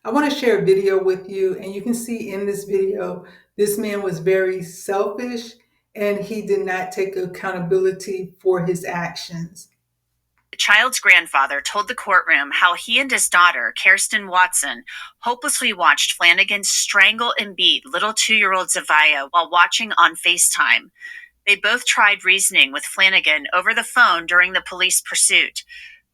I want to share a video with you, and you can see in this video, this man was very selfish and he did not take accountability for his actions. The child's grandfather told the courtroom how he and his daughter, Kirsten Watson, hopelessly watched Flanagan strangle and beat little 2-year-old Zavia while watching on FaceTime. They both tried reasoning with Flanagan over the phone during the police pursuit.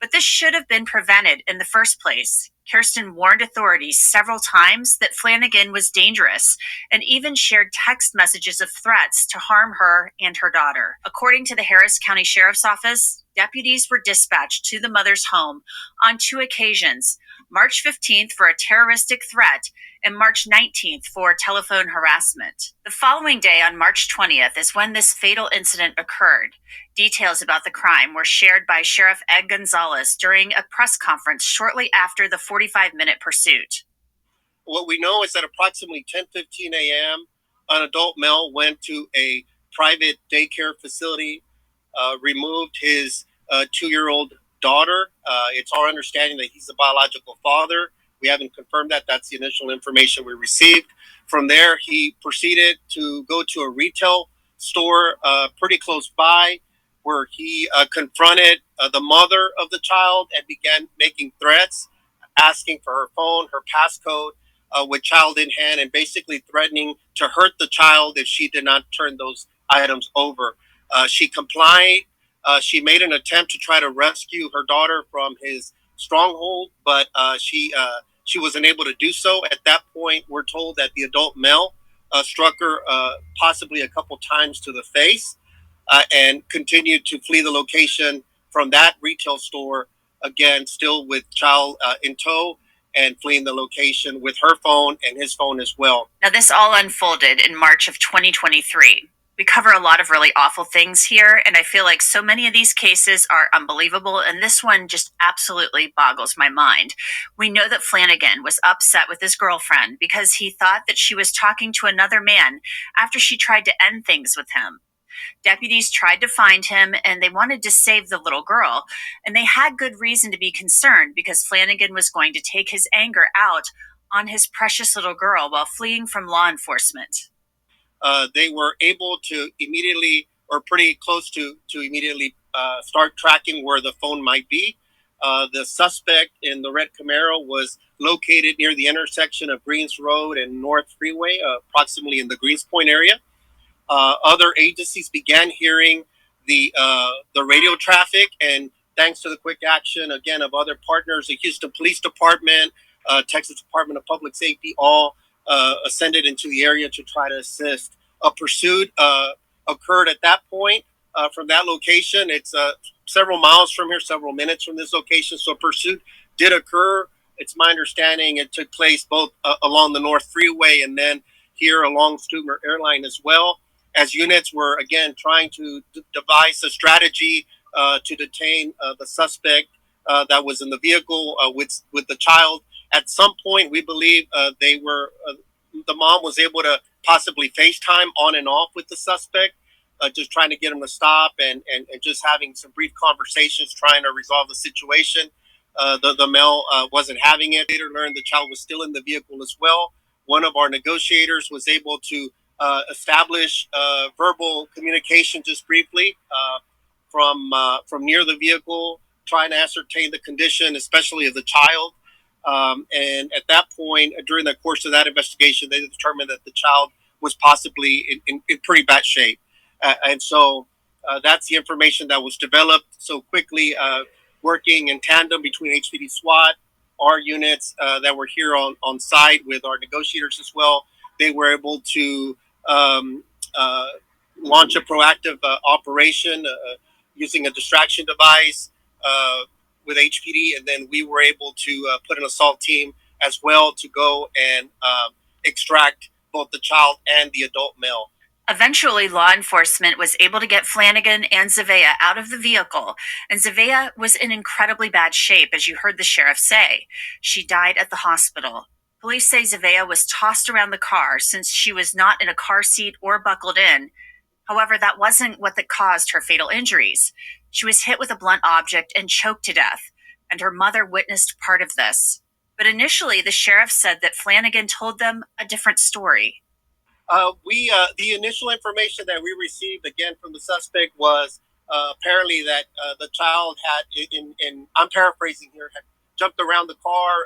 But this should have been prevented in the first place. Kirsten warned authorities several times that Flanagan was dangerous and even shared text messages of threats to harm her and her daughter. According to the Harris County Sheriff's Office, deputies were dispatched to the mother's home on 2 occasions, March 15th for a terroristic threat and March 19th for telephone harassment. The following day, on March 20th, is when this fatal incident occurred. Details about the crime were shared by Sheriff Ed Gonzalez during a press conference shortly after the 45-minute pursuit. What we know is that approximately 10:15 a.m., an adult male went to a private daycare facility, removed his 2-year-old daughter. It's our understanding that he's the biological father. We haven't confirmed that. That's the initial information we received. From there, he proceeded to go to a retail store pretty close by, where he confronted the mother of the child and began making threats, asking for her phone, her passcode, with child in hand, and basically threatening to hurt the child if she did not turn those items over. She complied. She made an attempt to try to rescue her daughter from his stronghold, but she wasn't able to do so. At that point, we're told that the adult male struck her possibly a couple times to the face, and continued to flee the location from that retail store, again, still with child in tow, and fleeing the location with her phone and his phone as well. Now, this all unfolded in March of 2023. We cover a lot of really awful things here, and I feel like so many of these cases are unbelievable, and this one just absolutely boggles my mind. We know that Flanagan was upset with his girlfriend because he thought that she was talking to another man after she tried to end things with him. Deputies tried to find him and they wanted to save the little girl, and they had good reason to be concerned because Flanagan was going to take his anger out on his precious little girl while fleeing from law enforcement. They were able to immediately, or pretty close to immediately, start tracking where the phone might be. The suspect in the red Camaro was located near the intersection of Greens Road and North Freeway, approximately in the Greens Point area. Other agencies began hearing the radio traffic, and thanks to the quick action again of other partners, the Houston Police Department, Texas Department of Public Safety, all ascended into the area to try to assist. A pursuit occurred at that point from that location. It's several miles from here, several minutes from this location. So a pursuit did occur. It's my understanding it took place both along the North Freeway and then here along Stuttgart Airline as well, as units were again trying to devise a strategy to detain the suspect that was in the vehicle with the child. At some point, we believe the mom was able to possibly FaceTime on and off with the suspect, just trying to get him to stop and just having some brief conversations, trying to resolve the situation. The male wasn't having it. Later learned the child was still in the vehicle as well. One of our negotiators was able to establish verbal communication just briefly from near the vehicle, trying to ascertain the condition, especially of the child. And at that point, during the course of that investigation, they determined that the child was possibly in pretty bad shape. And so that's the information that was developed so quickly, working in tandem between HPD SWAT, our units that were here on site with our negotiators as well. They were able to launch a proactive operation using a distraction device with HPD, and then we were able to put an assault team as well to go and extract both the child and the adult male. Eventually, law enforcement was able to get Flanagan and Zavea out of the vehicle, and Zavea was in incredibly bad shape, as you heard the sheriff say. She died at the hospital. Police say Zavea was tossed around the car since she was not in a car seat or buckled in. However, that wasn't what caused her fatal injuries. She was hit with a blunt object and choked to death, and her mother witnessed part of this. But initially, the sheriff said that Flanagan told them a different story. The initial information that we received again from the suspect was apparently that the child had, in I'm paraphrasing here, had jumped around the car,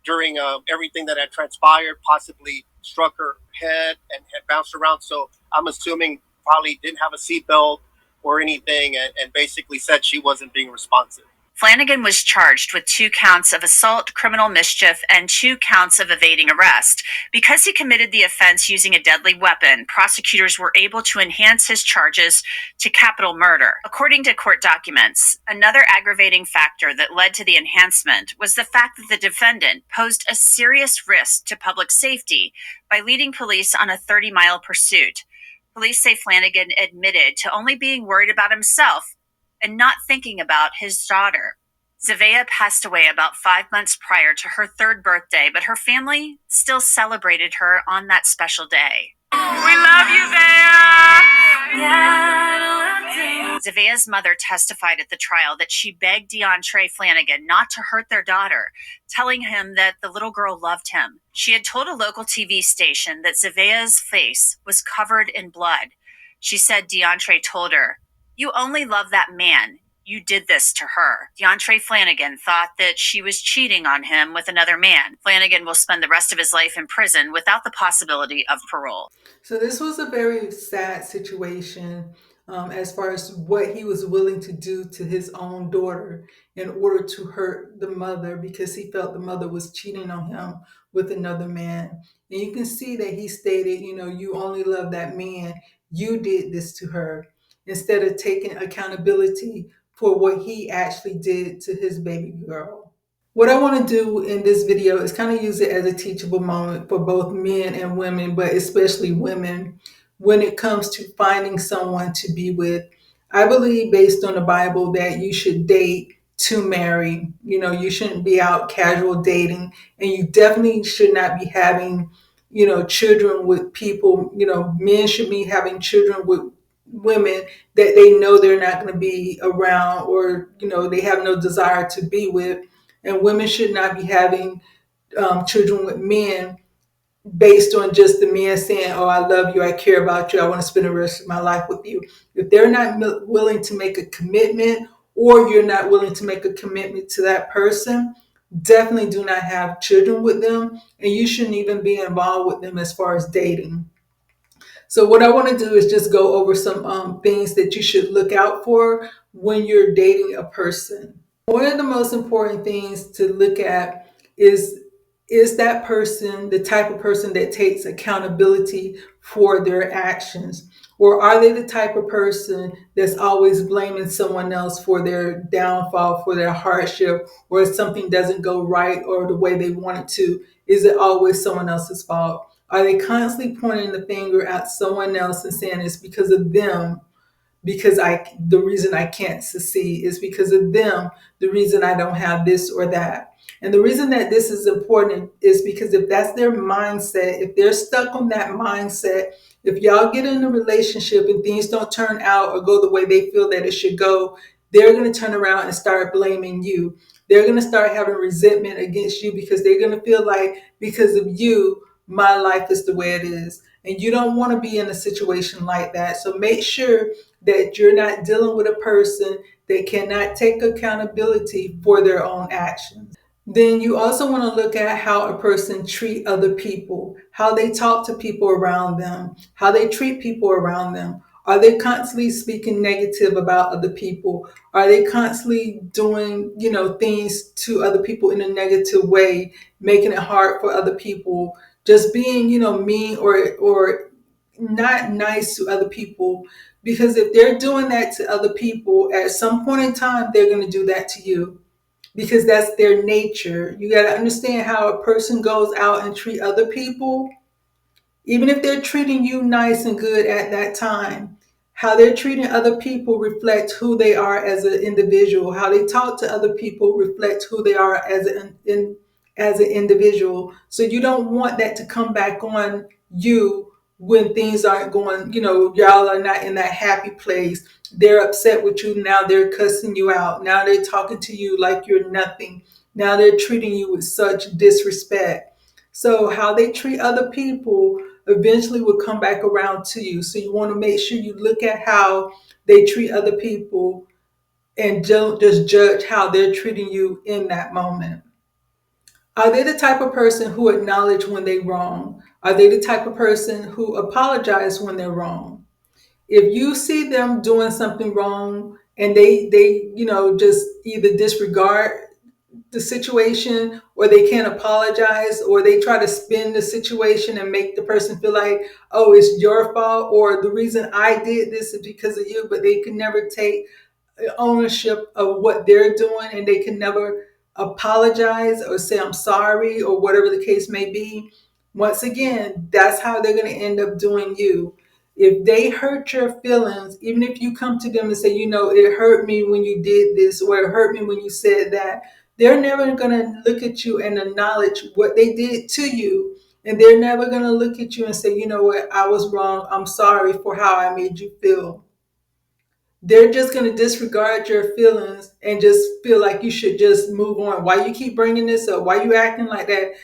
during everything that had transpired, possibly struck her head and had bounced around. So I'm assuming probably didn't have a seatbelt or anything, and basically said she wasn't being responsive. Flanagan was charged with 2 counts of assault, criminal mischief, and 2 counts of evading arrest. Because he committed the offense using a deadly weapon, prosecutors were able to enhance his charges to capital murder. According to court documents, another aggravating factor that led to the enhancement was the fact that the defendant posed a serious risk to public safety by leading police on a 30-mile pursuit. Police say Flanagan admitted to only being worried about himself and not thinking about his daughter. Zavea passed away about 5 months prior to her 3rd birthday, but her family still celebrated her on that special day. We love you, Zavea! Zavea's mother testified at the trial that she begged DeAndre Flanagan not to hurt their daughter, telling him that the little girl loved him. She had told a local TV station that Zavea's face was covered in blood. She said DeAndre told her, "You only love that man. You did this to her." DeAndre Flanagan thought that she was cheating on him with another man. Flanagan will spend the rest of his life in prison without the possibility of parole. So this was a very sad situation, as far as what he was willing to do to his own daughter in order to hurt the mother, because he felt the mother was cheating on him with another man. And you can see that he stated, you only love that man. You did this to her, instead of taking accountability for what he actually did to his baby girl. What I want to do in this video is kind of use it as a teachable moment for both men and women, but especially women, when it comes to finding someone to be with. I believe, based on the Bible, that you should date to marry. You shouldn't be out casual dating, and you definitely should not be having, children with people. Men should be having children with women that they know they're not going to be around, or they have no desire to be with. And women should not be having children with men based on just the man saying, "Oh, I love you, I care about you, I want to spend the rest of my life with you." If they're not willing to make a commitment, or you're not willing to make a commitment to that person, definitely do not have children with them, and you shouldn't even be involved with them as far as dating. So what I want to do is just go over some things that you should look out for when you're dating a person. One of the most important things to look at is that person the type of person that takes accountability for their actions? Or are they the type of person that's always blaming someone else for their downfall, for their hardship, or if something doesn't go right or the way they want it to? Is it always someone else's fault? Are they constantly pointing the finger at someone else and saying it's because of them, because the reason I can't succeed is because of them, the reason I don't have this or that? And the reason that this is important is because if that's their mindset, if they're stuck on that mindset, if y'all get in a relationship and things don't turn out or go the way they feel that it should go, they're going to turn around and start blaming you. They're going to start having resentment against you, because they're going to feel like, because of you, my life is the way it is. And you don't want to be in a situation like that. So make sure that you're not dealing with a person that cannot take accountability for their own actions. Then you also want to look at how a person treat other people, how they talk to people around them, how they treat people around them. Are they constantly speaking negative about other people? Are they constantly doing, things to other people in a negative way, making it hard for other people, just being, mean or not nice to other people? Because if they're doing that to other people, at some point in time, they're going to do that to you, because that's their nature. You got to understand how a person goes out and treat other people. Even if they're treating you nice and good at that time, how they're treating other people reflects who they are as an individual. How they talk to other people reflects who they are as an individual. So you don't want that to come back on you when things aren't going, y'all are not in that happy place. They're upset with you. Now they're cussing you out. Now they're talking to you like you're nothing. Now they're treating you with such disrespect. So how they treat other people eventually will come back around to you. So you want to make sure you look at how they treat other people and don't just judge how they're treating you in that moment. Are they the type of person who acknowledge when they're wrong? Are they the type of person who apologize when they're wrong? If you see them doing something wrong and they just either disregard the situation, or they can't apologize, or they try to spin the situation and make the person feel like, oh, it's your fault, or the reason I did this is because of you, but they can never take ownership of what they're doing, and they can never apologize or say I'm sorry or whatever the case may be. Once again, that's how they're going to end up doing you. If they hurt your feelings, even if you come to them and say, it hurt me when you did this, or it hurt me when you said that, they're never going to look at you and acknowledge what they did to you. And they're never going to look at you and say, you know what, I was wrong. I'm sorry for how I made you feel. They're just going to disregard your feelings and just feel like you should just move on. Why you keep bringing this up? Why you acting like that?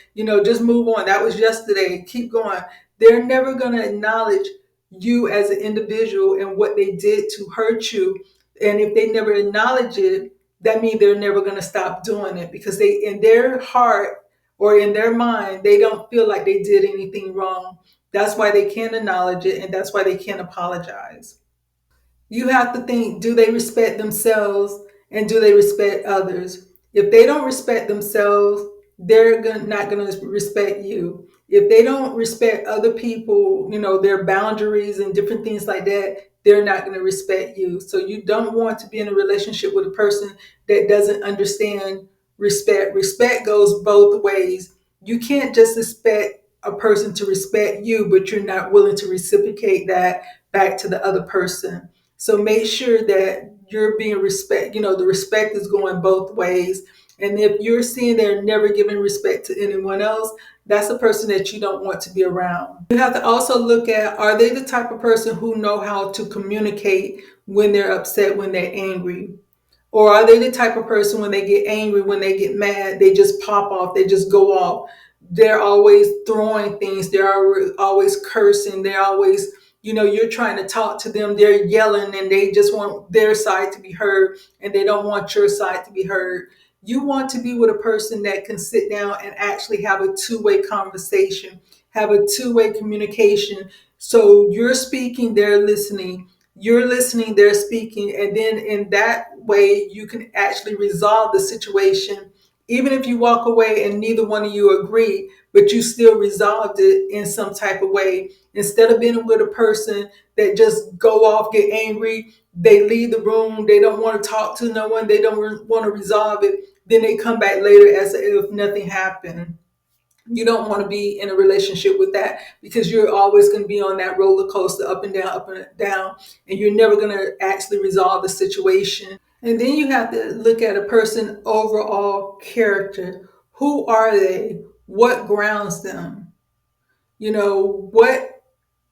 Just move on. That was yesterday. Keep going. They're never going to acknowledge you as an individual and what they did to hurt you. And if they never acknowledge it, that means they're never going to stop doing it, because they, in their heart or in their mind, they don't feel like they did anything wrong. That's why they can't acknowledge it, and that's why they can't apologize. You have to think, do they respect themselves and do they respect others? If they don't respect themselves, they're not going to respect you. If they don't respect other people, their boundaries and different things like that, they're not going to respect you. So you don't want to be in a relationship with a person that doesn't understand respect. Respect goes both ways. You can't just expect a person to respect you, but you're not willing to reciprocate that back to the other person. So make sure that you're being the respect is going both ways. And if you're seeing they're never giving respect to anyone else, that's a person that you don't want to be around. You have to also look at, are they the type of person who know how to communicate when they're upset, when they're angry? Or are they the type of person, when they get angry, when they get mad, they just pop off, they just go off? They're always throwing things, they're always cursing, they're always, you're trying to talk to them, they're yelling, and they just want their side to be heard and they don't want your side to be heard. You want to be with a person that can sit down and actually have a two-way conversation, have a two-way communication. So you're speaking, they're listening. You're listening, they're speaking, and then in that way you can actually resolve the situation. Even if you walk away and neither one of you agree, but you still resolved it in some type of way, instead of being with a person that just go off, get angry, they leave the room, they don't want to talk to no one, they don't want to resolve it, then they come back later as if nothing happened. You don't want to be in a relationship with that, because you're always going to be on that roller coaster, up and down, and you're never going to actually resolve the situation. And then you have to look at a person's overall character. Who are they? What grounds them? What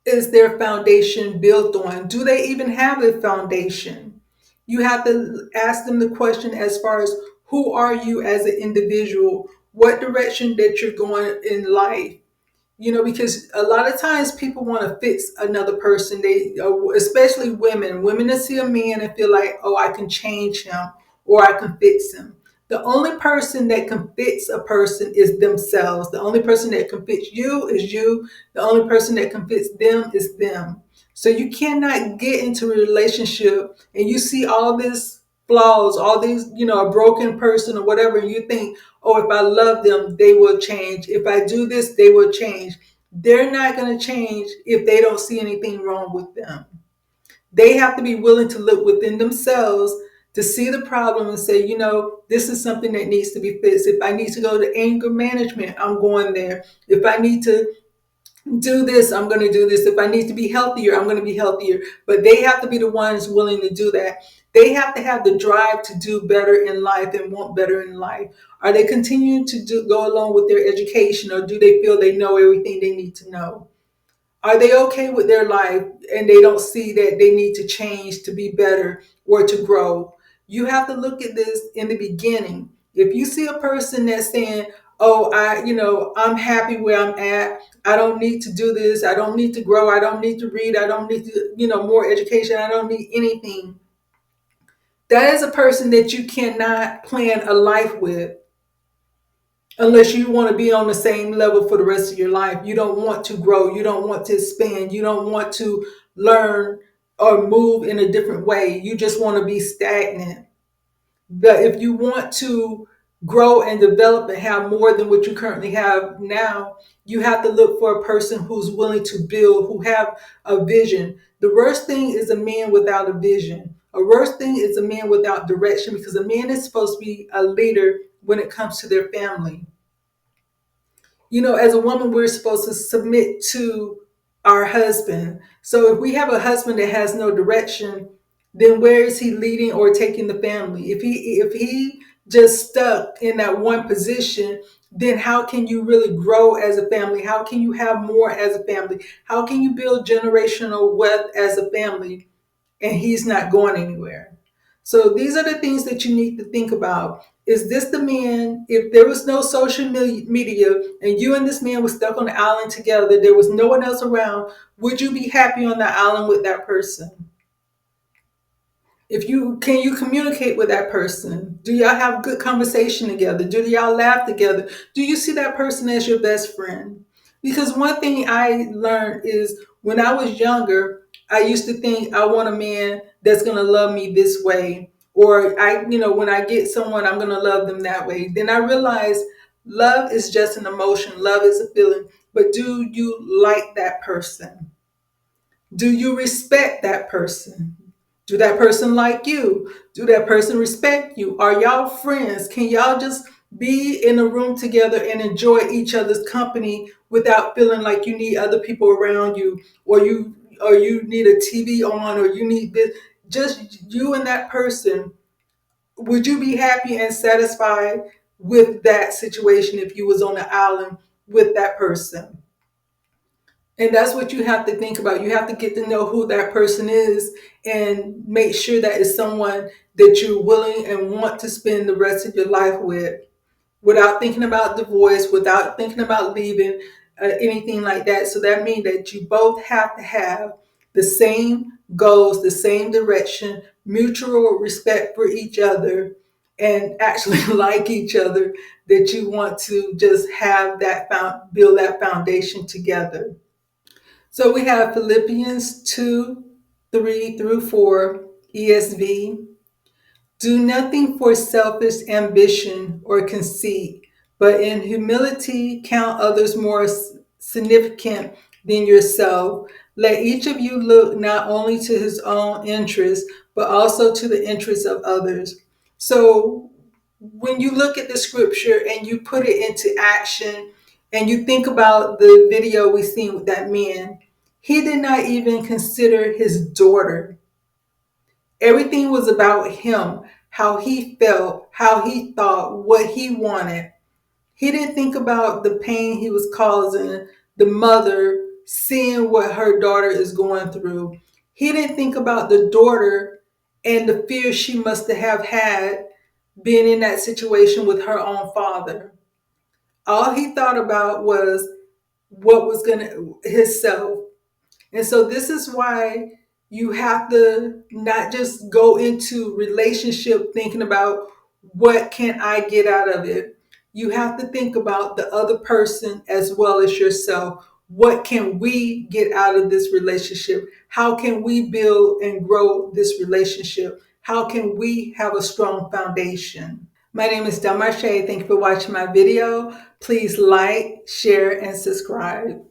is their foundation built on? Do they even have a foundation? You have to ask them the question as far as, who are you as an individual? What direction that you're going in life? Because a lot of times people want to fix another person. They, especially women that see a man and feel like, oh, I can change him or I can fix him. The only person that can fix a person is themselves. The only person that can fix you is you. The only person that can fix them is them. So you cannot get into a relationship and you see all this flaws, all these, a broken person or whatever, and you think, oh, if I love them, they will change. If I do this, they will change. They're not going to change if they don't see anything wrong with them. They have to be willing to look within themselves to see the problem and say, this is something that needs to be fixed. If I need to go to anger management, I'm going there. If I need to do this, I'm going to do this. If I need to be healthier, I'm going to be healthier. But they have to be the ones willing to do that. They have to have the drive to do better in life and want better in life. Are they continuing to go along with their education, or do they feel they know everything they need to know? Are they okay with their life and they don't see that they need to change to be better or to grow? You have to look at this in the beginning. If you see a person that's saying, oh, I'm happy where I'm at. I don't need to do this. I don't need to grow. I don't need to read. I don't need to, more education. I don't need anything. That is a person that you cannot plan a life with unless you want to be on the same level for the rest of your life. You don't want to grow. You don't want to expand. You don't want to learn or move in a different way. You just want to be stagnant. But if you want to grow and develop and have more than what you currently have now, you have to look for a person who's willing to build, who have a vision. The worst thing is a man without a vision. A worst thing is a man without direction, because a man is supposed to be a leader when it comes to their family. As a woman, we're supposed to submit to our husband. So if we have a husband that has no direction, then where is he leading or taking the family? If he just stuck in that one position, then how can you really grow as a family? How can you have more as a family? How can you build generational wealth as a family and he's not going anywhere? So these are the things that you need to think about. Is this the man? If there was no social media and you and this man were stuck on the island together, there was no one else around, would you be happy on the island with that person? If you can, you communicate with that person? Do y'all have good conversation together? Do y'all laugh together? Do you see that person as your best friend? Because one thing I learned is when I was younger, I used to think I want a man that's going to love me this way, or when I get someone, I'm going to love them that way. Then I realized love is just an emotion. Love is a feeling. But do you like that person? Do you respect that person? Do that person like you? Do that person respect you? Are y'all friends? Can y'all just be in a room together and enjoy each other's company without feeling like you need other people around you, or you need a TV on, or you need this? Just you and that person. Would you be happy and satisfied with that situation if you was on the island with that person? And that's what you have to think about. You have to get to know who that person is and make sure that it's someone that you're willing and want to spend the rest of your life with, without thinking about divorce, without thinking about leaving, anything like that. So that means that you both have to have the same goals, the same direction, mutual respect for each other, and actually like each other, that you want to just have that build that foundation together. So we have Philippians 2:3-4 ESV. Do nothing for selfish ambition or conceit, but in humility count others more significant than yourself. Let each of you look not only to his own interests, but also to the interests of others. So when you look at the scripture and you put it into action and you think about the video we seen with that man, he did not even consider his daughter. Everything was about him, how he felt, how he thought, what he wanted. He didn't think about the pain he was causing the mother, seeing what her daughter is going through. He didn't think about the daughter and the fear she must have had being in that situation with her own father. All he thought about was what was going to himself. And so this is why you have to not just go into relationship thinking about what can I get out of it. You have to think about the other person as well as yourself. What can we get out of this relationship? How can we build and grow this relationship? How can we have a strong foundation? My name is Delmarshae. Thank you for watching my video. Please like, share, and subscribe.